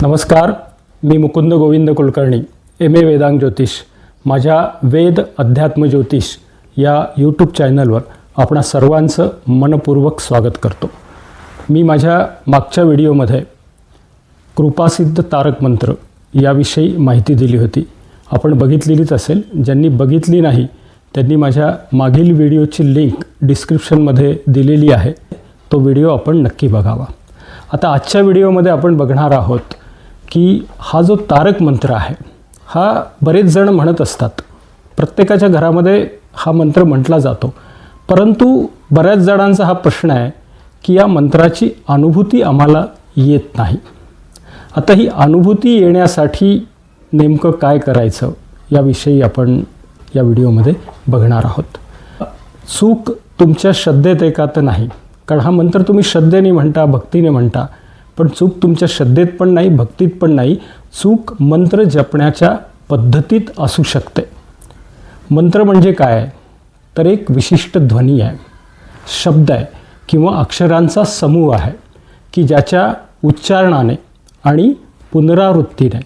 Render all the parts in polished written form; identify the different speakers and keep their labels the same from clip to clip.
Speaker 1: नमस्कार, मी मुकुंद गोविंद कुलकर्णी, MA वेदांग ज्योतिष. माझ्या वेद अध्यात्म ज्योतिष या यूट्यूब चॅनलवर आपणा सर्वांचं मनपूर्वक स्वागत करतो. मी माझ्या मागच्या व्हिडिओमध्ये कृपासिद्ध तारक मंत्र याविषयी माहिती दिली होती. आपण बघितलेलीच असेल. ज्यांनी बघितली नाही त्यांनी माझ्या मागील व्हिडिओची लिंक डिस्क्रिप्शनमध्ये दिलेली आहे. तो व्हिडिओ आपण नक्की बघावा. आता आजच्या व्हिडिओमध्ये आपण बघणार आहोत की हा जो तारक मंत्र आहे हा बरेच जण म्हणत असतात. प्रत्येकाच्या घरामध्ये हा मंत्र म्हटला जातो. परंतु बऱ्याच जणांचा हा प्रश्न आहे की या मंत्राची अनुभूती आम्हाला येत नाही. आता ही अनुभूती येण्यासाठी नेमकं काय करायचं याविषयी आपण या व्हिडिओमध्ये बघणार आहोत. चूक तुमच्या श्रद्धेत आहे का तर नाही, कारण हा मंत्र तुम्ही श्रद्धेने म्हणता, भक्तीने म्हणता, पण चूक तुमच्या श्रद्धेत पण नाही, भक्तीत पण नाही. चूक मंत्र जपण्याच्या पद्धतीत असू शकते. मंत्र म्हणजे काय आहे तर एक विशिष्ट ध्वनी आहे, शब्द आहे किंवा अक्षरांचा समूह आहे की ज्याच्या उच्चारणाने आणि पुनरावृत्तीने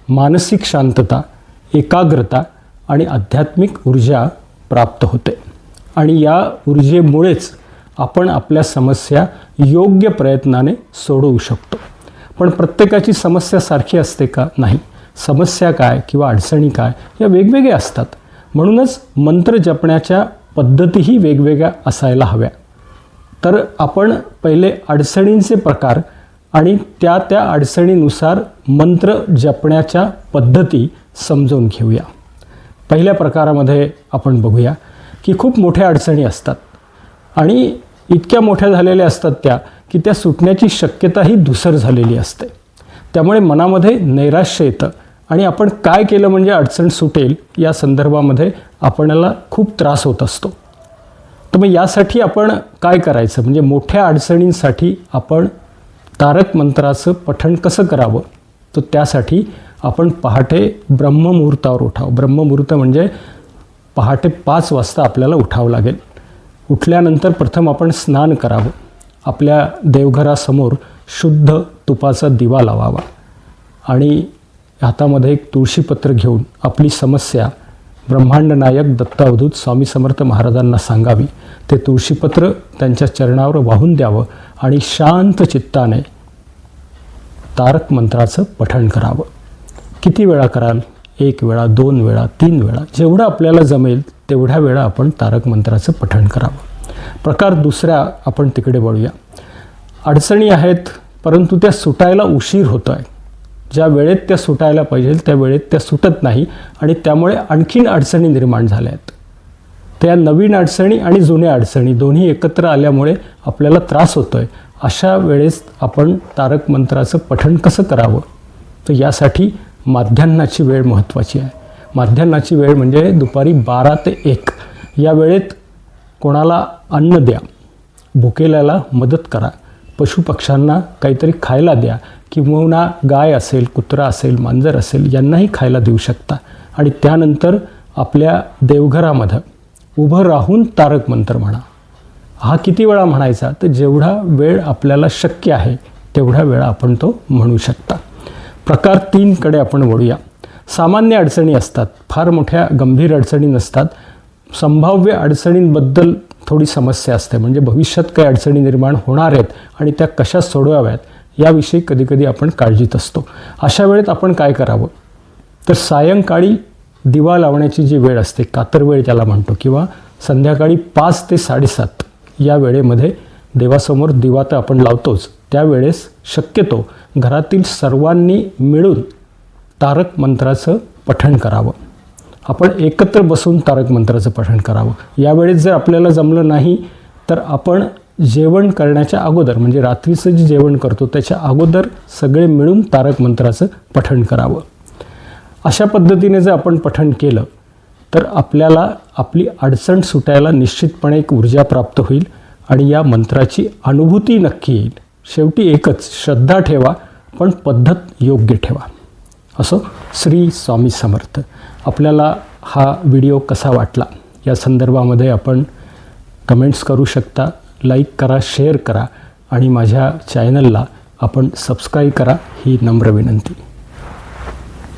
Speaker 1: मानसिक शांतता, एकाग्रता आणि आध्यात्मिक ऊर्जा प्राप्त होते. आणि या ऊर्जेमुळेच आपण आपल्या समस्या योग्य प्रयत्नाने सोडवू शकतो. पण प्रत्येकाची समस्या सारखी असते का? नाही. समस्या काय किंवा अडचणी काय या वेगवेगळ्या असतात. म्हणूनच मंत्र जपण्याच्या पद्धतीही वेगवेगळ्या असायला हव्या. तर आपण पहिले अडचणींचे प्रकार आणि त्या अडचणीनुसार मंत्र जपण्याच्या पद्धती समजून घेऊया. पहिल्या प्रकारामध्ये आपण बघूया की खूप मोठ्या अडचणी असतात आणि इतक्या मोठ्या झालेल्या असतात की त्या सुटण्याची शक्यताही धूसर झालेली असते. त्यामुळे मनामध्ये नैराश्य येतं आणि आपण काय केलं म्हणजे अडचण सुटेल या संदर्भामध्ये आपल्याला खूप त्रास होत असतो. तर मग यासाठी आपण काय करायचं म्हणजे मोठ्या अडचणींसाठी आपण तारक मंत्राचं पठण कसं करावं, तर त्यासाठी आपण पहाटे ब्रह्ममुहूर्तावर उठावं. ब्रह्ममुहूर्त म्हणजे पहाटे 5 वाजता आपल्याला उठावं लागेल. उठल्यानंतर प्रथम आपण स्नान करावं. आपल्या देवघरासमोर शुद्ध तुपाचा दिवा लावावा आणि हातामध्ये एक तुळशीपत्र घेऊन आपली समस्या ब्रह्मांड नायक दत्त अवधूत स्वामी समर्थ महाराजांना सांगावी. ते तुळशीपत्र त्यांच्या चरणावर वाहून द्यावं आणि शांत चित्ताने तारक मंत्राचं पठण करावं. किती वेळा कराल? 1 वेळा, 2 वेळा, 3 वेळा, जेवढं आपल्याला जमेल तेवढ्या वेळा आपण तारक मंत्राचं पठण करावं. प्रकार दुसरा आपण तिकडे वळूया. अडचणी आहेत परंतु त्या सुटायला उशीर होतो आहे. ज्या वेळेत त्या सुटायला पाहिजे त्या वेळेत त्या सुटत नाही आणि त्यामुळे आणखीन अडचणी निर्माण झाल्या आहेत. त्या नवीन अडचणी आणि जुन्या अडचणी दोन्ही एकत्र आल्यामुळे आपल्याला त्रास होतो आहे. अशा वेळेस आपण तारक मंत्राचं पठण कसं करावं, तर यासाठी माध्यान्हाची वेळ महत्त्वाची आहे. माध्यान्हाची वेळ म्हणजे दुपारी 12 ते 1 या वेळेत कोणाला अन्न द्या, भुकेल्याला मदत करा, पशुपक्ष्यांना काहीतरी खायला द्या किंवा गाय असेल, कुत्रा असेल, मांजर असेल यांनाही खायला देऊ शकता. आणि त्यानंतर आपल्या देवघरामध्ये उभं राहून तारक मंत्र म्हणा. हा किती वेळा म्हणायचा, तर जेवढा वेळ आपल्याला शक्य आहे तेवढ्या वेळा आपण तो म्हणू शकता. प्रकार 3 कडे आपण वळूया. सामान्य अडचणी असतात, फार मोठ्या गंभीर अडचणी नसतात. संभाव्य अडचणींबद्दल थोडी समस्या असते, म्हणजे भविष्यात काही अडचणी निर्माण होणार आहेत आणि त्या कशा सोडवाव्यात याविषयी कधीकधी आपण काळजीत असतो. अशा वेळेत आपण काय करावं, तर सायंकाळी दिवा लावण्याची जी वेळ असते, कातर वेळ त्याला म्हणतो, किंवा संध्याकाळी 5 ते 7:30 या वेळेमध्ये देवासमोर दिवा तर आपण लावतोच, त्यावेळेस शक्यतो घरातील सर्वांनी मिळून तारक मंत्राचं पठण करावं. आपण एकत्र बसून तारक मंत्राचं पठण करावं. यावेळेस जर आपल्याला जमलं नाही तर आपण जेवण करण्याच्या अगोदर म्हणजे रात्रीचं जे जेवण करतो त्याच्या अगोदर सगळे मिळून तारक मंत्राचं पठण करावं. अशा पद्धतीने जर आपण पठण केलं तर आपल्याला आपली अडचण सुटायला निश्चितपणे एक ऊर्जा प्राप्त होईल आणि या मंत्राची अनुभूती नक्की येईल. शेवटी एकच, श्रद्धा ठेवा पण पद्धत योग्य ठेवा. असो, श्री स्वामी समर्थ. आपल्याला हा व्हिडिओ कसा वाटला या संदर्भामध्ये आपण कमेंट्स करू शकता. लाईक करा, शेअर करा आणि माझ्या चॅनलला आपण सबस्क्राईब करा ही नम्र विनंती.